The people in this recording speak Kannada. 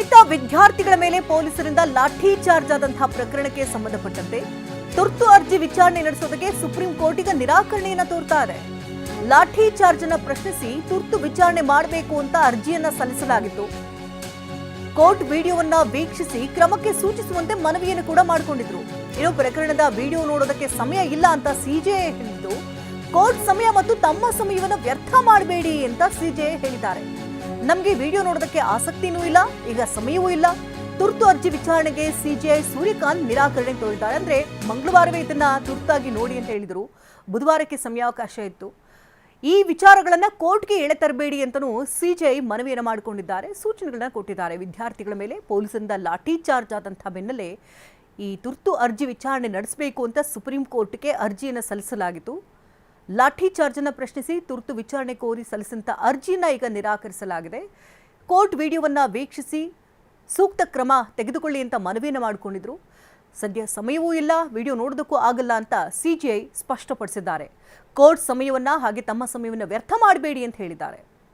ದಲಿತ ವಿದ್ಯಾರ್ಥಿಗಳ ಮೇಲೆ ಪೊಲೀಸರಿಂದ ಲಾಠಿ ಚಾರ್ಜ್ ಆದಂತಹ ಪ್ರಕರಣಕ್ಕೆ ಸಂಬಂಧಪಟ್ಟಂತೆ ತುರ್ತು ಅರ್ಜಿ ವಿಚಾರಣೆ ನಡೆಸೋದಕ್ಕೆ ಸುಪ್ರೀಂ ಕೋರ್ಟ್ ಈಗ ನಿರಾಕರಣೆಯನ್ನ ತೋರ್ತಾ ಇದೆ. ಲಾಠಿ ಚಾರ್ಜ್ ಅನ್ನ ಪ್ರಶ್ನಿಸಿ ತುರ್ತು ವಿಚಾರಣೆ ಮಾಡಬೇಕು ಅಂತ ಅರ್ಜಿಯನ್ನ ಸಲ್ಲಿಸಲಾಗಿತ್ತು. ಕೋರ್ಟ್ ವಿಡಿಯೋವನ್ನ ವೀಕ್ಷಿಸಿ ಕ್ರಮಕ್ಕೆ ಸೂಚಿಸುವಂತೆ ಮನವಿಯನ್ನು ಕೂಡ ಮಾಡಿಕೊಂಡಿದ್ರು. ಇನ್ನು ಪ್ರಕರಣದ ವಿಡಿಯೋ ನೋಡೋದಕ್ಕೆ ಸಮಯ ಇಲ್ಲ ಅಂತ ಸಿಜೆಐ ಹೇಳಿದ್ದು, ಕೋರ್ಟ್ ಸಮಯ ಮತ್ತು ತಮ್ಮ ಸಮಯವನ್ನು ವ್ಯರ್ಥ ಮಾಡಬೇಡಿ ಅಂತ ಸಿಜೆಐ ಹೇಳಿದ್ದಾರೆ. ನಮಗೆ ವಿಡಿಯೋ ನೋಡೋದಕ್ಕೆ ಆಸಕ್ತಿನೂ ಇಲ್ಲ, ಈಗ ಸಮಯವೂ ಇಲ್ಲ. ತುರ್ತು ಅರ್ಜಿ ವಿಚಾರಣೆಗೆ ಸಿಜೆಐ ಸೂರ್ಯಕಾಂತ್ ನಿರಾಕರಣೆ ತೋರಿದ್ದಾರೆ. ಅಂದ್ರೆ ಮಂಗಳವಾರವೇ ಇದನ್ನ ತುರ್ತಾಗಿ ನೋಡಿ ಅಂತ ಹೇಳಿದ್ರು. ಬುಧವಾರಕ್ಕೆ ಸಮಯಾವಕಾಶ ಇತ್ತು. ಈ ವಿಚಾರಗಳನ್ನ ಕೋರ್ಟ್ಗೆ ಎಳೆತರಬೇಡಿ ಅಂತಲೂ ಸಿಜೆಐ ಮನವಿಯನ್ನು ಮಾಡಿಕೊಂಡಿದ್ದಾರೆ, ಸೂಚನೆಗಳನ್ನ ಕೊಟ್ಟಿದ್ದಾರೆ. ವಿದ್ಯಾರ್ಥಿಗಳ ಮೇಲೆ ಪೊಲೀಸರಿಂದ ಲಾಠಿ ಚಾರ್ಜ್ ಆದಂತಹ ಬೆನ್ನಲ್ಲೇ ಈ ತುರ್ತು ಅರ್ಜಿ ವಿಚಾರಣೆ ನಡೆಸಬೇಕು ಅಂತ ಸುಪ್ರೀಂ ಕೋರ್ಟ್ಗೆ ಅರ್ಜಿಯನ್ನು ಸಲ್ಲಿಸಲಾಗಿತ್ತು. ಲಾಠಿ ಚಾರ್ಜ್ ಅನ್ನು ಪ್ರಶ್ನಿಸಿ ತುರ್ತು ವಿಚಾರಣೆ ಕೋರಿ ಸಲ್ಲಿಸಿದಂಥ ಅರ್ಜಿಯನ್ನ ಈಗ ನಿರಾಕರಿಸಲಾಗಿದೆ. ಕೋರ್ಟ್ ವಿಡಿಯೋವನ್ನ ವೀಕ್ಷಿಸಿ ಸೂಕ್ತ ಕ್ರಮ ತೆಗೆದುಕೊಳ್ಳಿ ಅಂತ ಮನವಿಯನ್ನು ಮಾಡಿಕೊಂಡಿದ್ರು. ಸದ್ಯ ಸಮಯವೂ ಇಲ್ಲ, ವಿಡಿಯೋ ನೋಡೋದಕ್ಕೂ ಆಗಲ್ಲ ಅಂತ ಸಿಜೆಐ ಸ್ಪಷ್ಟಪಡಿಸಿದ್ದಾರೆ. ಕೋರ್ಟ್ ಸಮಯವನ್ನ ಹಾಗೆ ತಮ್ಮ ಸಮಯವನ್ನು ವ್ಯರ್ಥ ಮಾಡಬೇಡಿ ಅಂತ ಹೇಳಿದ್ದಾರೆ.